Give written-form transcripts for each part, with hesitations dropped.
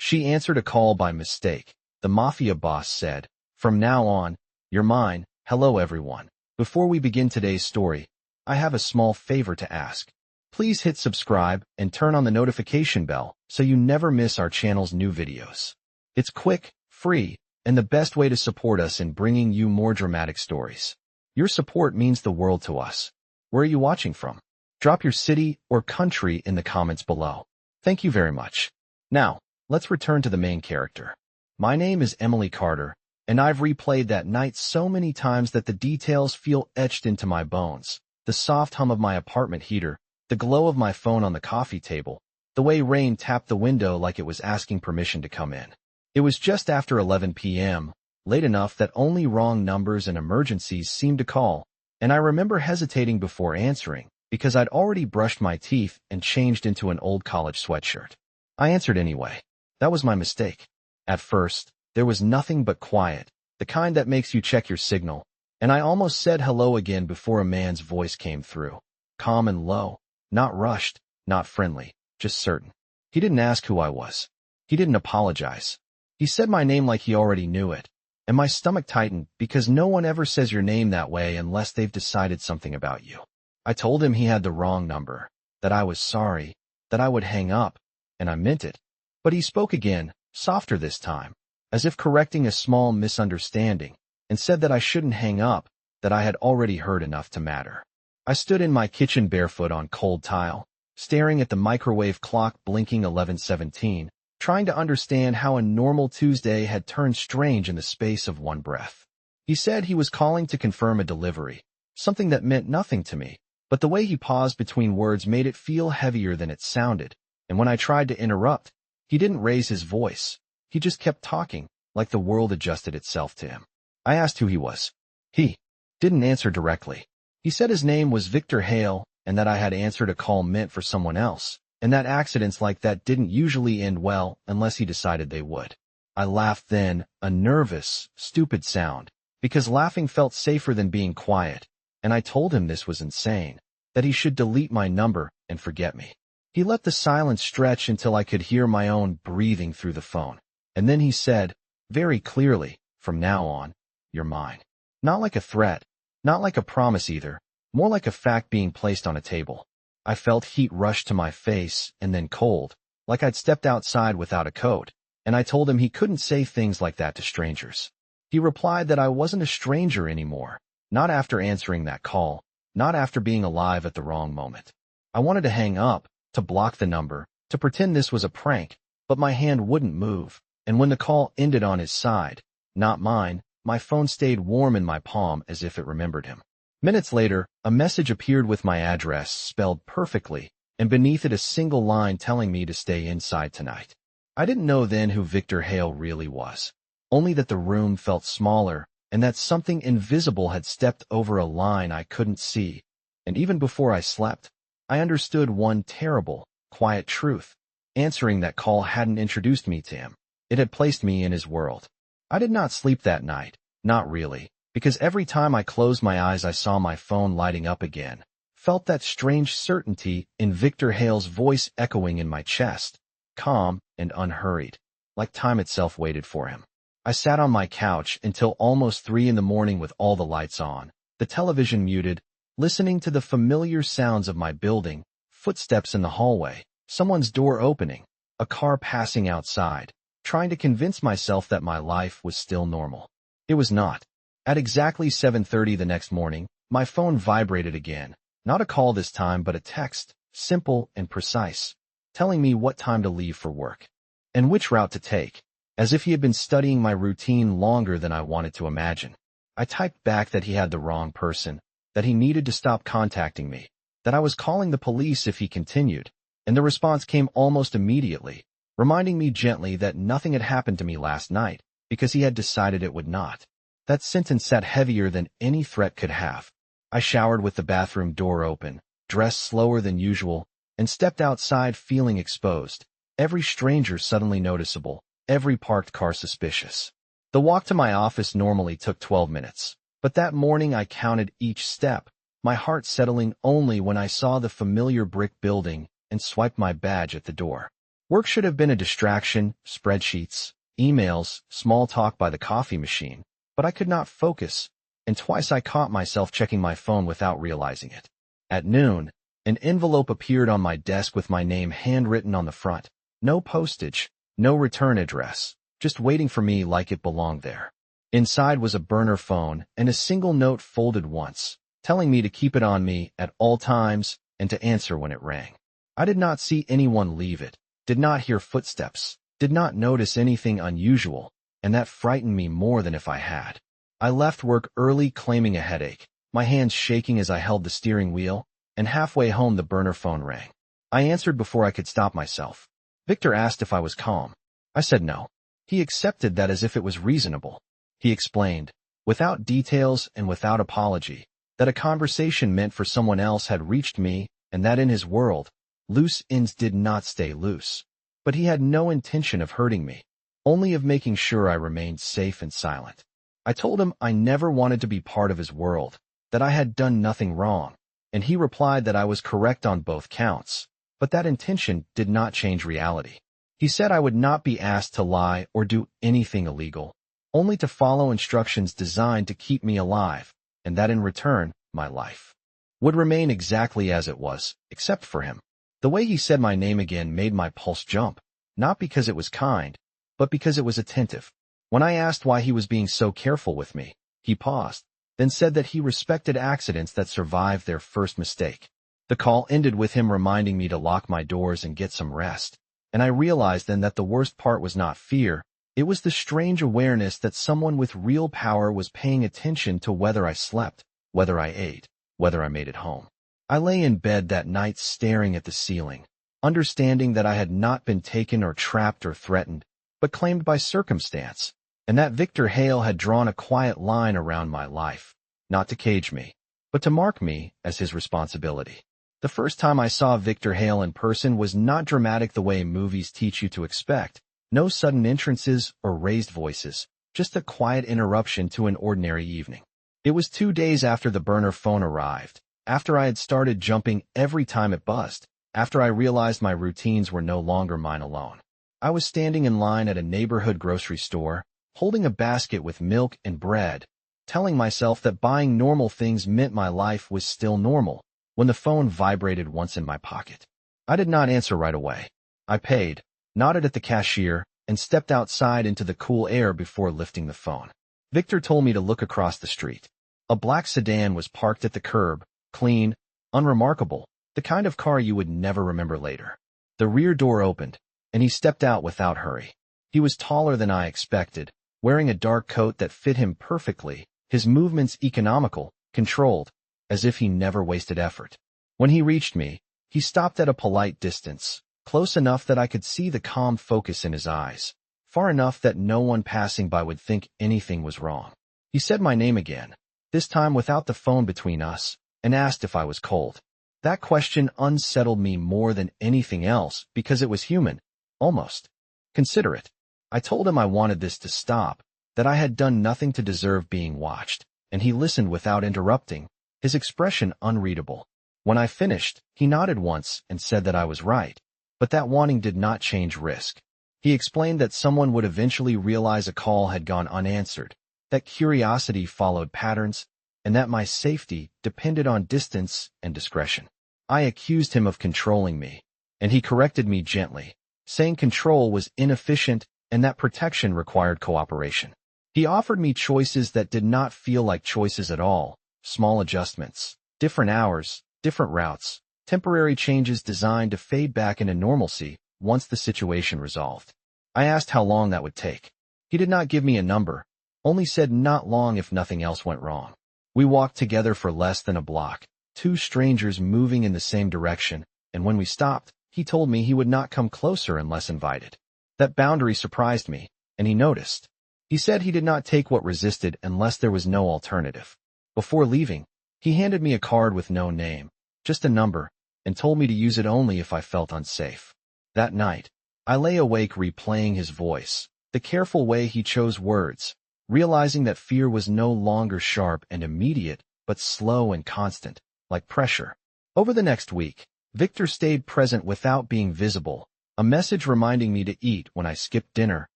She answered a call by mistake. The Mafia boss said, "From now on, you're mine." Hello everyone. Before we begin today's story, I have a small favor to ask. Please hit subscribe and turn on the notification bell so you never miss our channel's new videos. It's quick, free, and the best way to support us in bringing you more dramatic stories. Your support means the world to us. Where are you watching from? Drop your city or country in the comments below. Thank you very much. Now, let's return to the main character. My name is Emily Carter, and I've replayed that night so many times that the details feel etched into my bones. The soft hum of my apartment heater, the glow of my phone on the coffee table, the way rain tapped the window like it was asking permission to come in. It was just after 11 p.m., late enough that only wrong numbers and emergencies seemed to call, and I remember hesitating before answering because I'd already brushed my teeth and changed into an old college sweatshirt. I answered anyway. That was my mistake. At first, there was nothing but quiet, the kind that makes you check your signal, and I almost said hello again before a man's voice came through. Calm and low, not rushed, not friendly, just certain. He didn't ask who I was. He didn't apologize. He said my name like he already knew it, and my stomach tightened because no one ever says your name that way unless they've decided something about you. I told him he had the wrong number, that I was sorry, that I would hang up, and I meant it. But he spoke again, softer this time, as if correcting a small misunderstanding, and said that I shouldn't hang up, that I had already heard enough to matter. I stood in my kitchen barefoot on cold tile, staring at the microwave clock blinking 11:17, trying to understand how a normal Tuesday had turned strange in the space of one breath. He said he was calling to confirm a delivery, something that meant nothing to me, but the way he paused between words made it feel heavier than it sounded, and when I tried to interrupt, he didn't raise his voice. He just kept talking, like the world adjusted itself to him. I asked who he was. He didn't answer directly. He said his name was Victor Hale, and that I had answered a call meant for someone else, and that accidents like that didn't usually end well unless he decided they would. I laughed then, a nervous, stupid sound, because laughing felt safer than being quiet, and I told him this was insane, that he should delete my number and forget me. He let the silence stretch until I could hear my own breathing through the phone, and then he said, very clearly, "From now on, you're mine." Not like a threat, not like a promise either, more like a fact being placed on a table. I felt heat rush to my face and then cold, like I'd stepped outside without a coat, and I told him he couldn't say things like that to strangers. He replied that I wasn't a stranger anymore, not after answering that call, not after being alive at the wrong moment. I wanted to hang up, to block the number, to pretend this was a prank, but my hand wouldn't move, and when the call ended on his side, not mine, my phone stayed warm in my palm as if it remembered him. Minutes later, a message appeared with my address spelled perfectly, and beneath it a single line telling me to stay inside tonight. I didn't know then who Victor Hale really was, only that the room felt smaller, and that something invisible had stepped over a line I couldn't see, and even before I slept, I understood one terrible, quiet truth. Answering that call hadn't introduced me to him. It had placed me in his world. I did not sleep that night, not really, because every time I closed my eyes I saw my phone lighting up again, felt that strange certainty in Victor Hale's voice echoing in my chest, calm and unhurried, like time itself waited for him. I sat on my couch until almost 3 in the morning with all the lights on, the television muted, listening to the familiar sounds of my building, footsteps in the hallway, someone's door opening, a car passing outside, trying to convince myself that my life was still normal. It was not. At exactly 7:30 the next morning, my phone vibrated again, not a call this time but a text, simple and precise, telling me what time to leave for work, and which route to take, as if he had been studying my routine longer than I wanted to imagine. I typed back that he had the wrong person, that he needed to stop contacting me, that I was calling the police if he continued, and the response came almost immediately, reminding me gently that nothing had happened to me last night, because he had decided it would not. That sentence sat heavier than any threat could have. I showered with the bathroom door open, dressed slower than usual, and stepped outside feeling exposed, every stranger suddenly noticeable, every parked car suspicious. The walk to my office normally took 12 minutes. But that morning I counted each step, my heart settling only when I saw the familiar brick building and swiped my badge at the door. Work should have been a distraction, spreadsheets, emails, small talk by the coffee machine, but I could not focus, and twice I caught myself checking my phone without realizing it. At noon, an envelope appeared on my desk with my name handwritten on the front. No postage, no return address, just waiting for me like it belonged there. Inside was a burner phone and a single note folded once, telling me to keep it on me at all times and to answer when it rang. I did not see anyone leave it, did not hear footsteps, did not notice anything unusual, and that frightened me more than if I had. I left work early claiming a headache, my hands shaking as I held the steering wheel, and halfway home the burner phone rang. I answered before I could stop myself. Victor asked if I was calm. I said no. He accepted that as if it was reasonable. He explained, without details and without apology, that a conversation meant for someone else had reached me and that in his world, loose ends did not stay loose. But he had no intention of hurting me, only of making sure I remained safe and silent. I told him I never wanted to be part of his world, that I had done nothing wrong, and he replied that I was correct on both counts, but that intention did not change reality. He said I would not be asked to lie or do anything illegal, only to follow instructions designed to keep me alive, and that in return, my life would remain exactly as it was, except for him. The way he said my name again made my pulse jump, not because it was kind, but because it was attentive. When I asked why he was being so careful with me, he paused, then said that he respected accidents that survived their first mistake. The call ended with him reminding me to lock my doors and get some rest, and I realized then that the worst part was not fear, it was the strange awareness that someone with real power was paying attention to whether I slept, whether I ate, whether I made it home. I lay in bed that night staring at the ceiling, understanding that I had not been taken or trapped or threatened, but claimed by circumstance, and that Victor Hale had drawn a quiet line around my life, not to cage me, but to mark me as his responsibility. The first time I saw Victor Hale in person was not dramatic the way movies teach you to expect, no sudden entrances or raised voices, just a quiet interruption to an ordinary evening. It was 2 days after the burner phone arrived, after I had started jumping every time it buzzed, after I realized my routines were no longer mine alone. I was standing in line at a neighborhood grocery store, holding a basket with milk and bread, telling myself that buying normal things meant my life was still normal, when the phone vibrated once in my pocket. I did not answer right away. I paid, nodded at the cashier, and stepped outside into the cool air before lifting the phone. Victor told me to look across the street. A black sedan was parked at the curb, clean, unremarkable, the kind of car you would never remember later. The rear door opened, and he stepped out without hurry. He was taller than I expected, wearing a dark coat that fit him perfectly, his movements economical, controlled, as if he never wasted effort. When he reached me, he stopped at a polite distance, close enough that I could see the calm focus in his eyes, far enough that no one passing by would think anything was wrong. He said my name again, this time without the phone between us, and asked if I was cold. That question unsettled me more than anything else because it was human, almost considerate. I told him I wanted this to stop, that I had done nothing to deserve being watched, and he listened without interrupting, his expression unreadable. When I finished, he nodded once and said that I was right, but that wanting did not change risk. He explained that someone would eventually realize a call had gone unanswered, that curiosity followed patterns, and that my safety depended on distance and discretion. I accused him of controlling me, and he corrected me gently, saying control was inefficient and that protection required cooperation. He offered me choices that did not feel like choices at all, small adjustments, different hours, different routes, temporary changes designed to fade back into normalcy once the situation resolved. I asked how long that would take. He did not give me a number, only said not long if nothing else went wrong. We walked together for less than a block, two strangers moving in the same direction, and when we stopped, he told me he would not come closer unless invited. That boundary surprised me, and he noticed. He said he did not take what resisted unless there was no alternative. Before leaving, he handed me a card with no name, just a number, and told me to use it only if I felt unsafe. That night, I lay awake replaying his voice, the careful way he chose words, realizing that fear was no longer sharp and immediate, but slow and constant, like pressure. Over the next week, Victor stayed present without being visible, A message reminding me to eat when I skipped dinner,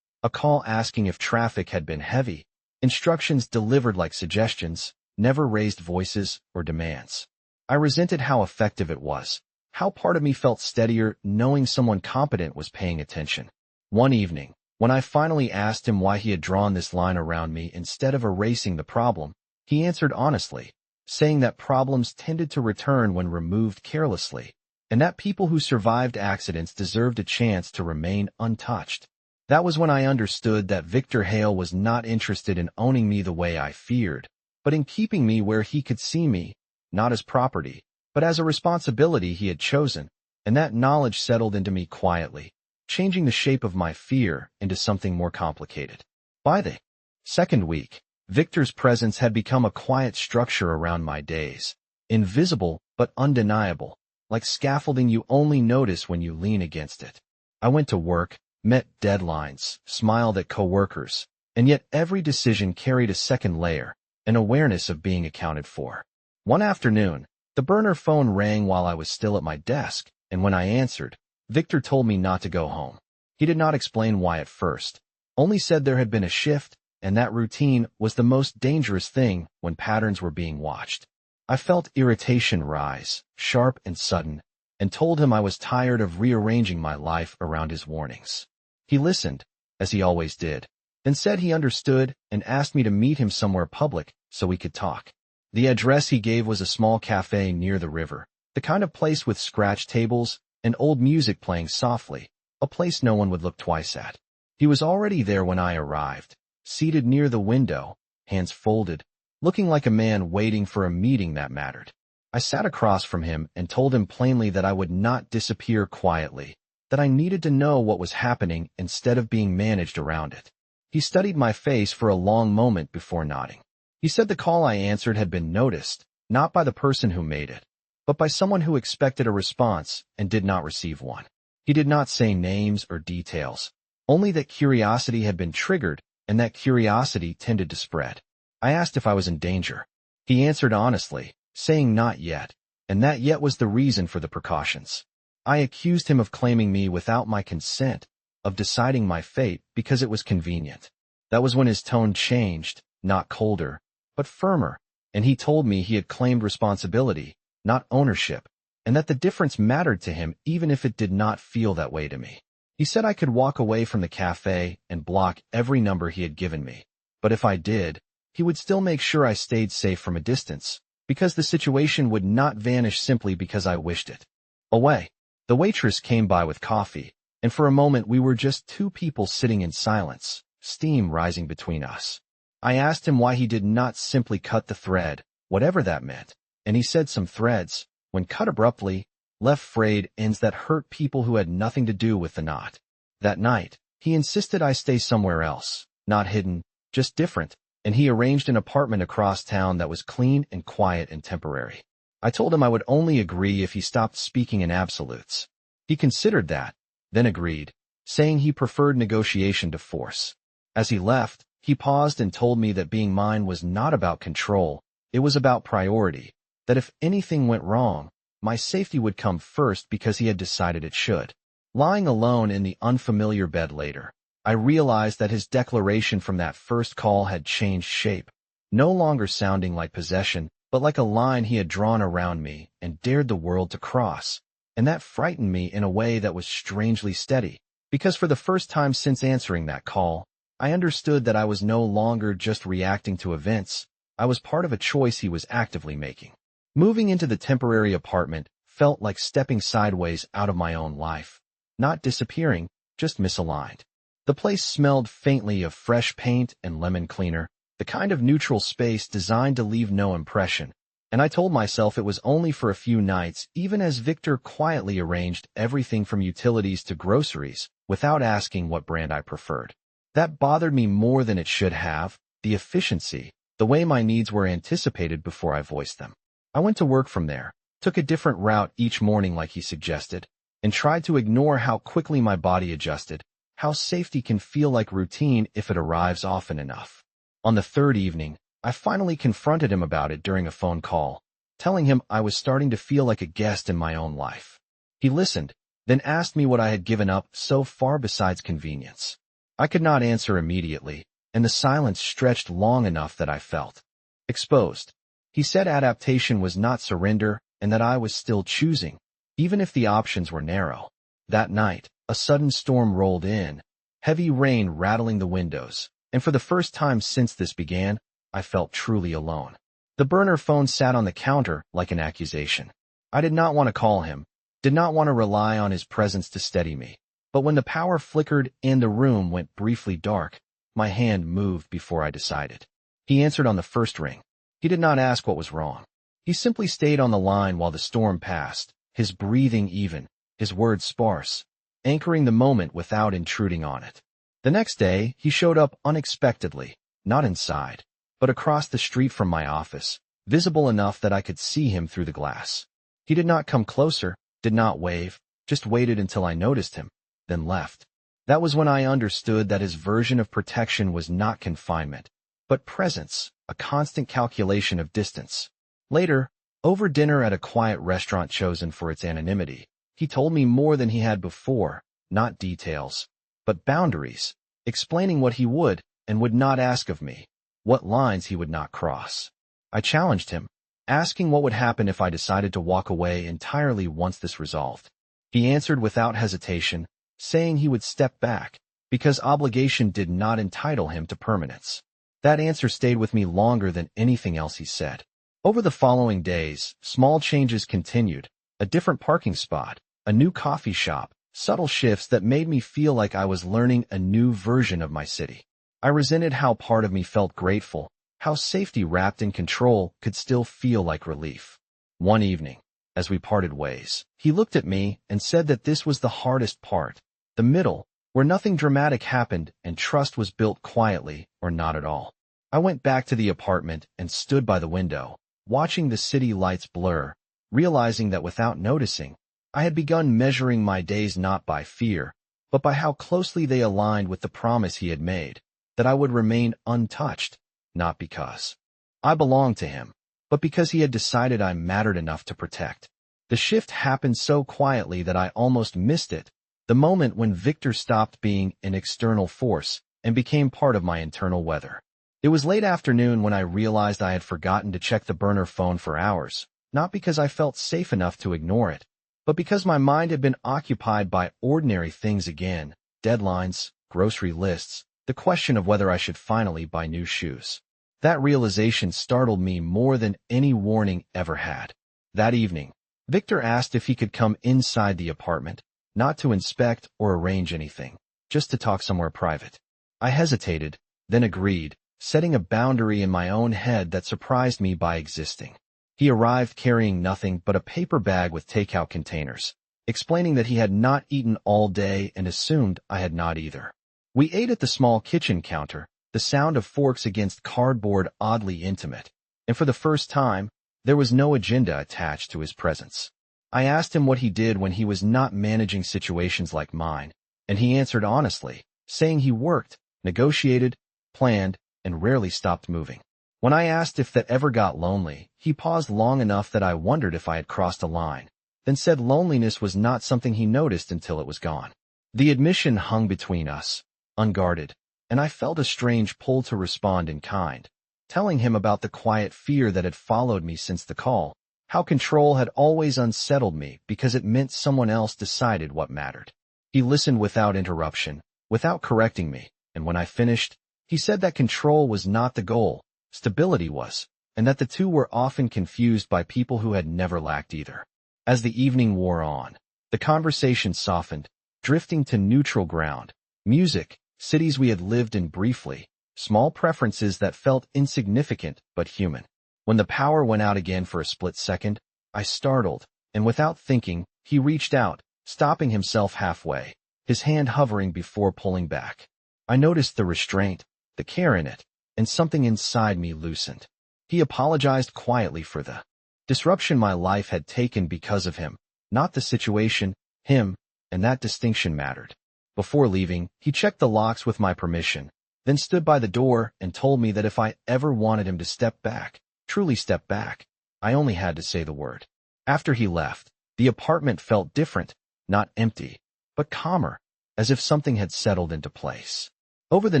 a call asking if traffic had been heavy, instructions delivered like suggestions, never raised voices or demands. I resented how effective it was, how part of me felt steadier knowing someone competent was paying attention. One evening, when I finally asked him why he had drawn this line around me instead of erasing the problem, he answered honestly, saying that problems tended to return when removed carelessly, and that people who survived accidents deserved a chance to remain untouched. That was when I understood that Victor Hale was not interested in owning me the way I feared, but in keeping me where he could see me, not as property, but as a responsibility he had chosen, and that knowledge settled into me quietly, changing the shape of my fear into something more complicated. By the second week, Victor's presence had become a quiet structure around my days, invisible but undeniable, like scaffolding you only notice when you lean against it. I went to work, met deadlines, smiled at coworkers, and yet every decision carried a second layer, an awareness of being accounted for. One afternoon, the burner phone rang while I was still at my desk, and when I answered, Victor told me not to go home. He did not explain why at first, only said there had been a shift, and that routine was the most dangerous thing when patterns were being watched. I felt irritation rise, sharp and sudden, and told him I was tired of rearranging my life around his warnings. He listened, as he always did, then said he understood and asked me to meet him somewhere public so we could talk. The address he gave was a small cafe near the river, the kind of place with scratch tables and old music playing softly, a place no one would look twice at. He was already there when I arrived, seated near the window, hands folded, looking like a man waiting for a meeting that mattered. I sat across from him and told him plainly that I would not disappear quietly, that I needed to know what was happening instead of being managed around it. He studied my face for a long moment before nodding. He said the call I answered had been noticed, not by the person who made it, but by someone who expected a response and did not receive one. He did not say names or details, only that curiosity had been triggered and that curiosity tended to spread. I asked if I was in danger. He answered honestly, saying not yet, and that yet was the reason for the precautions. I accused him of claiming me without my consent, of deciding my fate because it was convenient. That was when his tone changed, not colder, but firmer, and he told me he had claimed responsibility, not ownership, and that the difference mattered to him even if it did not feel that way to me. He said I could walk away from the cafe and block every number he had given me, but if I did, he would still make sure I stayed safe from a distance, because the situation would not vanish simply because I wished it away. The waitress came by with coffee, and for a moment we were just two people sitting in silence, steam rising between us. I asked him why he did not simply cut the thread, whatever that meant, and he said some threads, when cut abruptly, left frayed ends that hurt people who had nothing to do with the knot. That night, he insisted I stay somewhere else, not hidden, just different, and he arranged an apartment across town that was clean and quiet and temporary. I told him I would only agree if he stopped speaking in absolutes. He considered that, then agreed, saying he preferred negotiation to force. As he left, he paused and told me that being mine was not about control, it was about priority, that if anything went wrong, my safety would come first because he had decided it should. Lying alone in the unfamiliar bed later, I realized that his declaration from that first call had changed shape, no longer sounding like possession, but like a line he had drawn around me and dared the world to cross. And that frightened me in a way that was strangely steady, because for the first time since answering that call, I understood that I was no longer just reacting to events, I was part of a choice he was actively making. Moving into the temporary apartment felt like stepping sideways out of my own life. Not disappearing, just misaligned. The place smelled faintly of fresh paint and lemon cleaner, the kind of neutral space designed to leave no impression, and I told myself it was only for a few nights, even as Victor quietly arranged everything from utilities to groceries, without asking what brand I preferred. That bothered me more than it should have, the efficiency, the way my needs were anticipated before I voiced them. I went to work from there, took a different route each morning like he suggested, and tried to ignore how quickly my body adjusted, how safety can feel like routine if it arrives often enough. On the third evening, I finally confronted him about it during a phone call, telling him I was starting to feel like a guest in my own life. He listened, then asked me what I had given up so far besides convenience. I could not answer immediately, and the silence stretched long enough that I felt exposed. He said adaptation was not surrender and that I was still choosing, even if the options were narrow. That night, a sudden storm rolled in, heavy rain rattling the windows, and for the first time since this began, I felt truly alone. The burner phone sat on the counter like an accusation. I did not want to call him, did not want to rely on his presence to steady me. But when the power flickered and the room went briefly dark, my hand moved before I decided. He answered on the first ring. He did not ask what was wrong. He simply stayed on the line while the storm passed, his breathing even, his words sparse, anchoring the moment without intruding on it. The next day, he showed up unexpectedly, not inside, but across the street from my office, visible enough that I could see him through the glass. He did not come closer, did not wave, just waited until I noticed him, then left. That was when I understood that his version of protection was not confinement, but presence, a constant calculation of distance. Later, over dinner at a quiet restaurant chosen for its anonymity, he told me more than he had before, not details, but boundaries, explaining what he would and would not ask of me, what lines he would not cross. I challenged him, asking what would happen if I decided to walk away entirely once this resolved. He answered without hesitation, saying he would step back, because obligation did not entitle him to permanence. That answer stayed with me longer than anything else he said. Over the following days, small changes continued, a different parking spot, a new coffee shop, subtle shifts that made me feel like I was learning a new version of my city. I resented how part of me felt grateful, how safety wrapped in control could still feel like relief. One evening, as we parted ways, he looked at me and said that this was the hardest part, the middle, where nothing dramatic happened and trust was built quietly or not at all. I went back to the apartment and stood by the window, watching the city lights blur, realizing that without noticing, I had begun measuring my days not by fear, but by how closely they aligned with the promise he had made, that I would remain untouched, not because I belonged to him, but because he had decided I mattered enough to protect. The shift happened so quietly that I almost missed it, the moment when Victor stopped being an external force and became part of my internal weather. It was late afternoon when I realized I had forgotten to check the burner phone for hours, not because I felt safe enough to ignore it, but because my mind had been occupied by ordinary things again, deadlines, grocery lists, the question of whether I should finally buy new shoes. That realization startled me more than any warning ever had. That evening, Victor asked if he could come inside the apartment, not to inspect or arrange anything, just to talk somewhere private. I hesitated, then agreed, setting a boundary in my own head that surprised me by existing. He arrived carrying nothing but a paper bag with takeout containers, explaining that he had not eaten all day and assumed I had not either. We ate at the small kitchen counter, the sound of forks against cardboard oddly intimate, and for the first time, there was no agenda attached to his presence. I asked him what he did when he was not managing situations like mine, and he answered honestly, saying he worked, negotiated, planned, and rarely stopped moving. When I asked if that ever got lonely, he paused long enough that I wondered if I had crossed a line, then said loneliness was not something he noticed until it was gone. The admission hung between us, unguarded, and I felt a strange pull to respond in kind, telling him about the quiet fear that had followed me since the call, how control had always unsettled me because it meant someone else decided what mattered. He listened without interruption, without correcting me, and when I finished, he said that control was not the goal, stability was, and that the two were often confused by people who had never lacked either. As the evening wore on, the conversation softened, drifting to neutral ground, music, cities we had lived in briefly, small preferences that felt insignificant but human. When the power went out again for a split second, I startled, and without thinking, he reached out, stopping himself halfway, his hand hovering before pulling back. I noticed the restraint, the care in it, and something inside me loosened. He apologized quietly for the disruption my life had taken because of him, not the situation, him, and that distinction mattered. Before leaving, he checked the locks with my permission, then stood by the door and told me that if I ever wanted him to step back, truly step back, I only had to say the word. After he left, the apartment felt different, not empty, but calmer, as if something had settled into place. Over the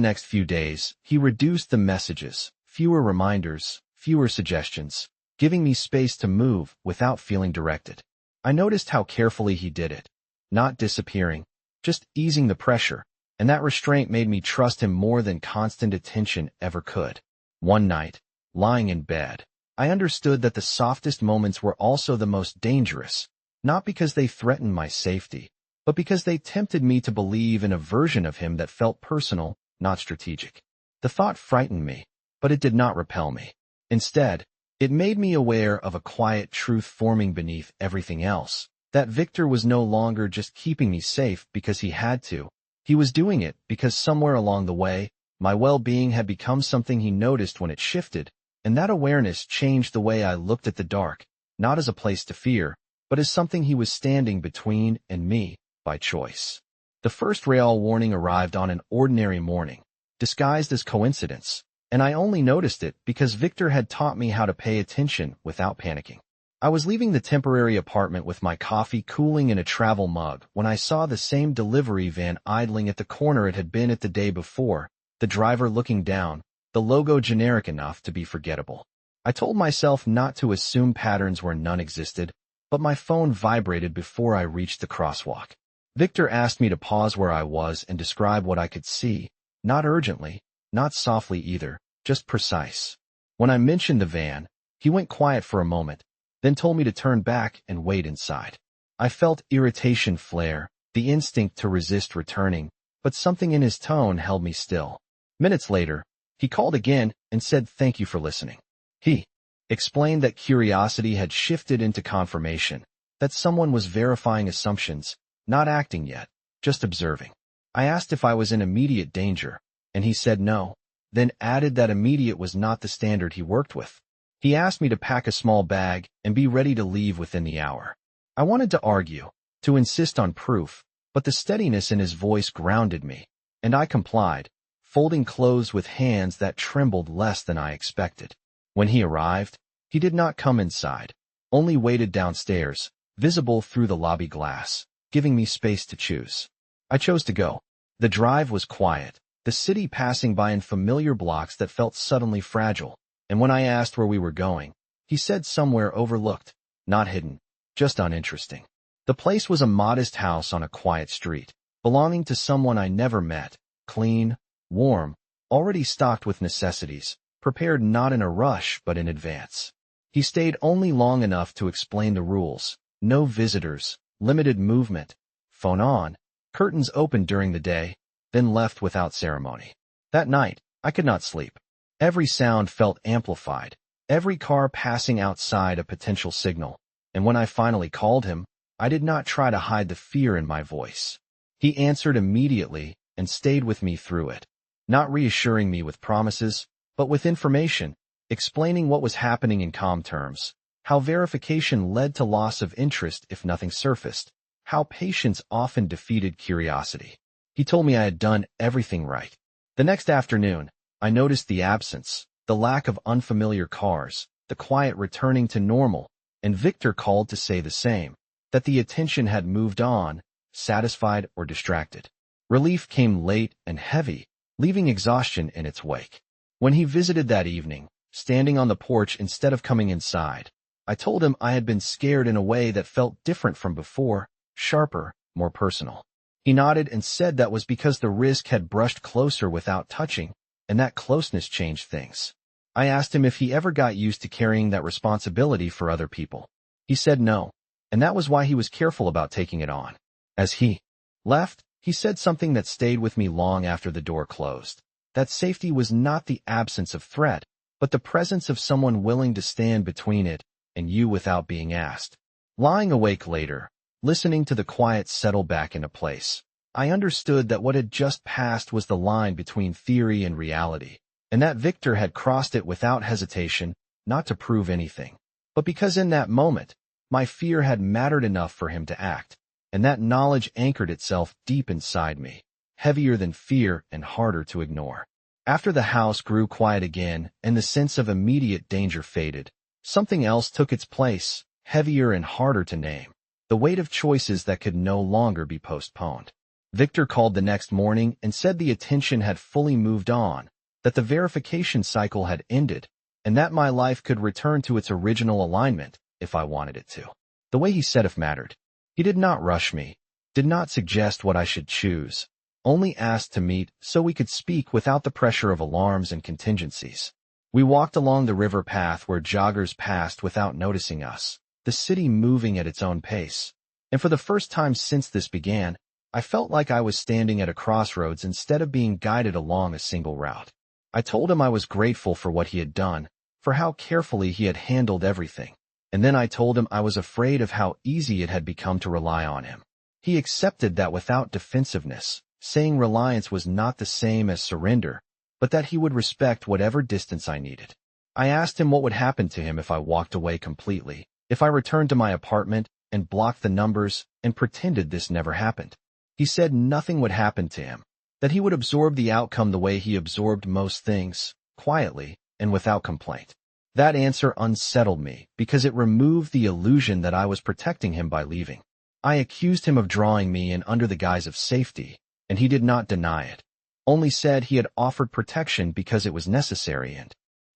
next few days, he reduced the messages, fewer reminders, fewer suggestions, giving me space to move without feeling directed. I noticed how carefully he did it, not disappearing, just easing the pressure, and that restraint made me trust him more than constant attention ever could. One night, lying in bed, I understood that the softest moments were also the most dangerous, not because they threatened my safety, but because they tempted me to believe in a version of him that felt personal, not strategic. The thought frightened me, but it did not repel me. Instead, it made me aware of a quiet truth forming beneath everything else, that Victor was no longer just keeping me safe because he had to. He was doing it because somewhere along the way, my well-being had become something he noticed when it shifted, and that awareness changed the way I looked at the dark, not as a place to fear, but as something he was standing between and me, by choice. The first real warning arrived on an ordinary morning, disguised as coincidence, and I only noticed it because Victor had taught me how to pay attention without panicking. I was leaving the temporary apartment with my coffee cooling in a travel mug when I saw the same delivery van idling at the corner it had been at the day before, the driver looking down, the logo generic enough to be forgettable. I told myself not to assume patterns where none existed, but my phone vibrated before I reached the crosswalk. Victor asked me to pause where I was and describe what I could see, not urgently, not softly either, just precise. When I mentioned the van, he went quiet for a moment, then told me to turn back and wait inside. I felt irritation flare, the instinct to resist returning, but something in his tone held me still. Minutes later, he called again and said thank you for listening. He explained that curiosity had shifted into confirmation, that someone was verifying assumptions, not acting yet, just observing. I asked if I was in immediate danger, and he said no, then added that immediate was not the standard he worked with. He asked me to pack a small bag and be ready to leave within the hour. I wanted to argue, to insist on proof, but the steadiness in his voice grounded me, and I complied, folding clothes with hands that trembled less than I expected. When he arrived, he did not come inside, only waited downstairs, visible through the lobby glass, giving me space to choose. I chose to go. The drive was quiet, the city passing by in familiar blocks that felt suddenly fragile, and when I asked where we were going, he said somewhere overlooked, not hidden, just uninteresting. The place was a modest house on a quiet street, belonging to someone I never met, clean, warm, already stocked with necessities, prepared not in a rush but in advance. He stayed only long enough to explain the rules: no visitors, limited movement, phone on, curtains open during the day, then left without ceremony. That night, I could not sleep. Every sound felt amplified, every car passing outside a potential signal, and when I finally called him, I did not try to hide the fear in my voice. He answered immediately and stayed with me through it, not reassuring me with promises, but with information, explaining what was happening in calm terms, how verification led to loss of interest if nothing surfaced, how patience often defeated curiosity. He told me I had done everything right. The next afternoon, I noticed the absence, the lack of unfamiliar cars, the quiet returning to normal, and Victor called to say the same, that the attention had moved on, satisfied or distracted. Relief came late and heavy, leaving exhaustion in its wake. When he visited that evening, standing on the porch instead of coming inside, I told him I had been scared in a way that felt different from before, sharper, more personal. He nodded and said that was because the risk had brushed closer without touching, and that closeness changed things. I asked him if he ever got used to carrying that responsibility for other people. He said no, and that was why he was careful about taking it on. As he left, he said something that stayed with me long after the door closed. That safety was not the absence of threat, but the presence of someone willing to stand between it and you without being asked. Lying awake later, listening to the quiet settle back into place, I understood that what had just passed was the line between theory and reality, and that Victor had crossed it without hesitation, not to prove anything, but because in that moment, my fear had mattered enough for him to act, and that knowledge anchored itself deep inside me, heavier than fear and harder to ignore. After the house grew quiet again and the sense of immediate danger faded, something else took its place, heavier and harder to name. the weight of choices that could no longer be postponed. Victor called the next morning and said the attention had fully moved on, that the verification cycle had ended, and that my life could return to its original alignment if I wanted it to. The way he said it mattered. He did not rush me, did not suggest what I should choose, only asked to meet so we could speak without the pressure of alarms and contingencies. We walked along the river path where joggers passed without noticing us, the city moving at its own pace. And for the first time since this began, I felt like I was standing at a crossroads instead of being guided along a single route. I told him I was grateful for what he had done, for how carefully he had handled everything. And then I told him I was afraid of how easy it had become to rely on him. He accepted that without defensiveness, saying reliance was not the same as surrender, but that he would respect whatever distance I needed. I asked him what would happen to him if I walked away completely, if I returned to my apartment and blocked the numbers and pretended this never happened. He said nothing would happen to him, that he would absorb the outcome the way he absorbed most things, quietly and without complaint. That answer unsettled me because it removed the illusion that I was protecting him by leaving. I accused him of drawing me in under the guise of safety, and he did not deny it, only said he had offered protection because it was necessary and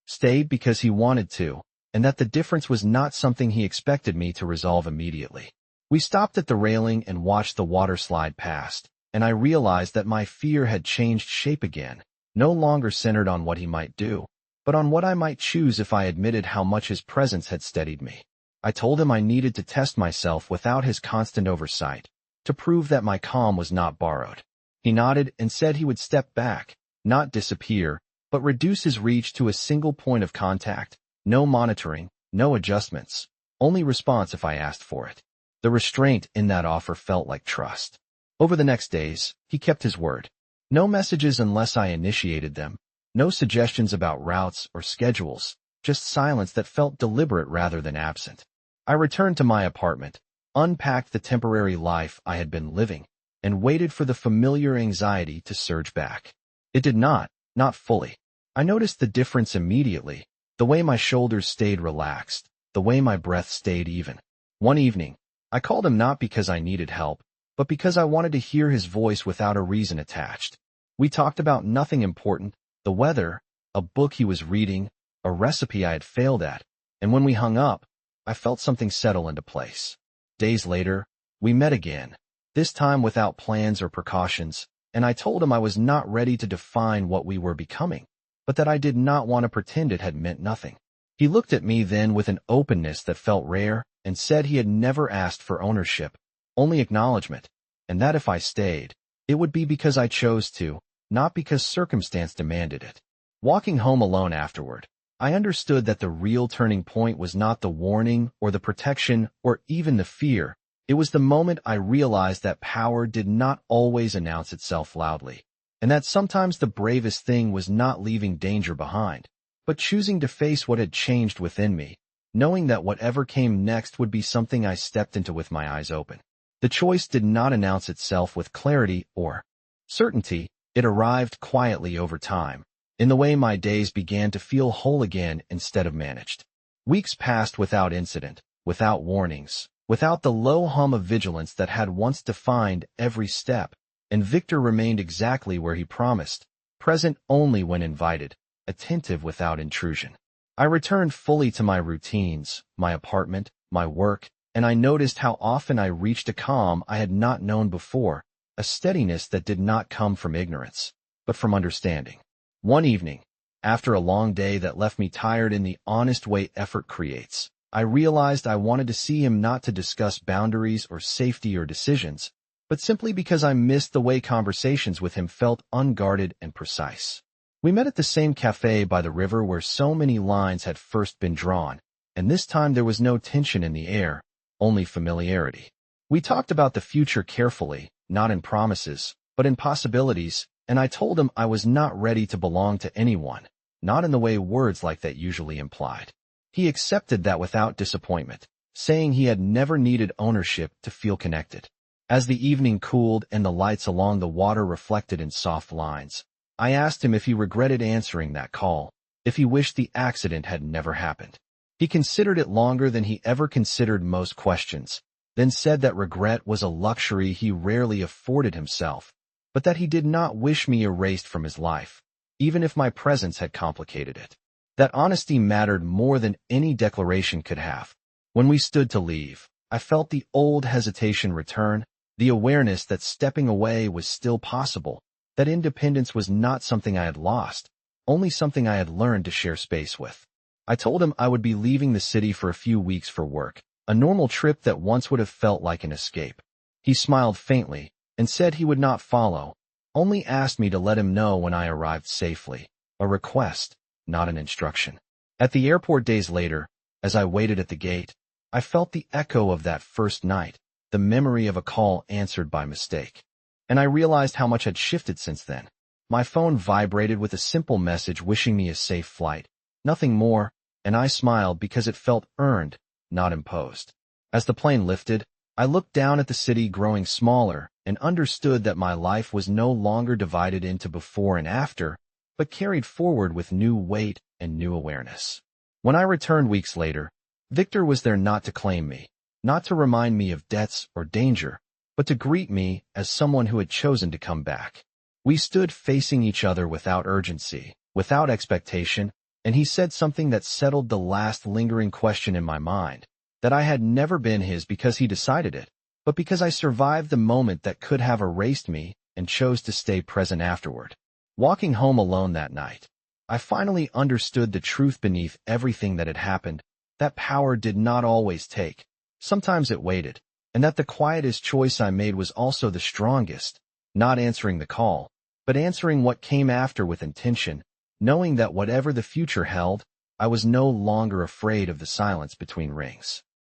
stayed because he wanted to, and that the difference was not something he expected me to resolve immediately. We stopped at the railing and watched the water slide past, and I realized that my fear had changed shape again, no longer centered on what he might do, but on what I might choose if I admitted how much his presence had steadied me. I told him I needed to test myself without his constant oversight, to prove that my calm was not borrowed. He nodded and said he would step back, not disappear, but reduce his reach to a single point of contact, no monitoring, no adjustments, only response if I asked for it. The restraint in that offer felt like trust. Over the next days, he kept his word. No messages unless I initiated them, no suggestions about routes or schedules, just silence that felt deliberate rather than absent. I returned to my apartment, unpacked the temporary life I had been living, and waited for the familiar anxiety to surge back. It did not fully. I noticed the difference immediately, the way my shoulders stayed relaxed, the way my breath stayed even. One evening, I called him not because I needed help, but because I wanted to hear his voice without a reason attached. We talked about nothing important, the weather, a book he was reading, a recipe I had failed at, and when we hung up, I felt something settle into place. Days later, we met again, this time without plans or precautions, and I told him I was not ready to define what we were becoming, but that I did not want to pretend it had meant nothing. He looked at me then with an openness that felt rare and said he had never asked for ownership, only acknowledgement, and that if I stayed, it would be because I chose to, not because circumstance demanded it. Walking home alone afterward, I understood that the real turning point was not the warning or the protection or even the fear. It was the moment I realized that power did not always announce itself loudly, and that sometimes the bravest thing was not leaving danger behind, but choosing to face what had changed within me, knowing that whatever came next would be something I stepped into with my eyes open. The choice did not announce itself with clarity or certainty. It arrived quietly over time, in the way my days began to feel whole again instead of managed. Weeks passed without incident, without warnings, without the low hum of vigilance that had once defined every step, and Victor remained exactly where he promised, present only when invited, attentive without intrusion. I returned fully to my routines, my apartment, my work, and I noticed how often I reached a calm I had not known before, a steadiness that did not come from ignorance, but from understanding. One evening, after a long day that left me tired in the honest way effort creates, I realized I wanted to see him not to discuss boundaries or safety or decisions, but simply because I missed the way conversations with him felt unguarded and precise. We met at the same cafe by the river where so many lines had first been drawn, and this time there was no tension in the air, only familiarity. We talked about the future carefully, not in promises, but in possibilities, and I told him I was not ready to belong to anyone, not in the way words like that usually implied. He accepted that without disappointment, saying he had never needed ownership to feel connected. As the evening cooled and the lights along the water reflected in soft lines, I asked him if he regretted answering that call, if he wished the accident had never happened. He considered it longer than he ever considered most questions, then said that regret was a luxury he rarely afforded himself, but that he did not wish me erased from his life, even if my presence had complicated it. That honesty mattered more than any declaration could have. When we stood to leave, I felt the old hesitation return, the awareness that stepping away was still possible, that independence was not something I had lost, only something I had learned to share space with. I told him I would be leaving the city for a few weeks for work, a normal trip that once would have felt like an escape. He smiled faintly and said he would not follow, only asked me to let him know when I arrived safely, a request, not an instruction. At the airport days later, as I waited at the gate, I felt the echo of that first night, the memory of a call answered by mistake. And I realized how much had shifted since then. My phone vibrated with a simple message wishing me a safe flight, nothing more, and I smiled because it felt earned, not imposed. As the plane lifted, I looked down at the city growing smaller and understood that my life was no longer divided into before and after, but carried forward with new weight and new awareness. When I returned weeks later, Victor was there not to claim me, not to remind me of debts or danger, but to greet me as someone who had chosen to come back. We stood facing each other without urgency, without expectation, and he said something that settled the last lingering question in my mind, that I had never been his because he decided it, but because I survived the moment that could have erased me and chose to stay present afterward. Walking home alone that night, I finally understood the truth beneath everything that had happened, that power did not always take. Sometimes it waited, and that the quietest choice I made was also the strongest, not answering the call, but answering what came after with intention, knowing that whatever the future held, I was no longer afraid of the silence between rings.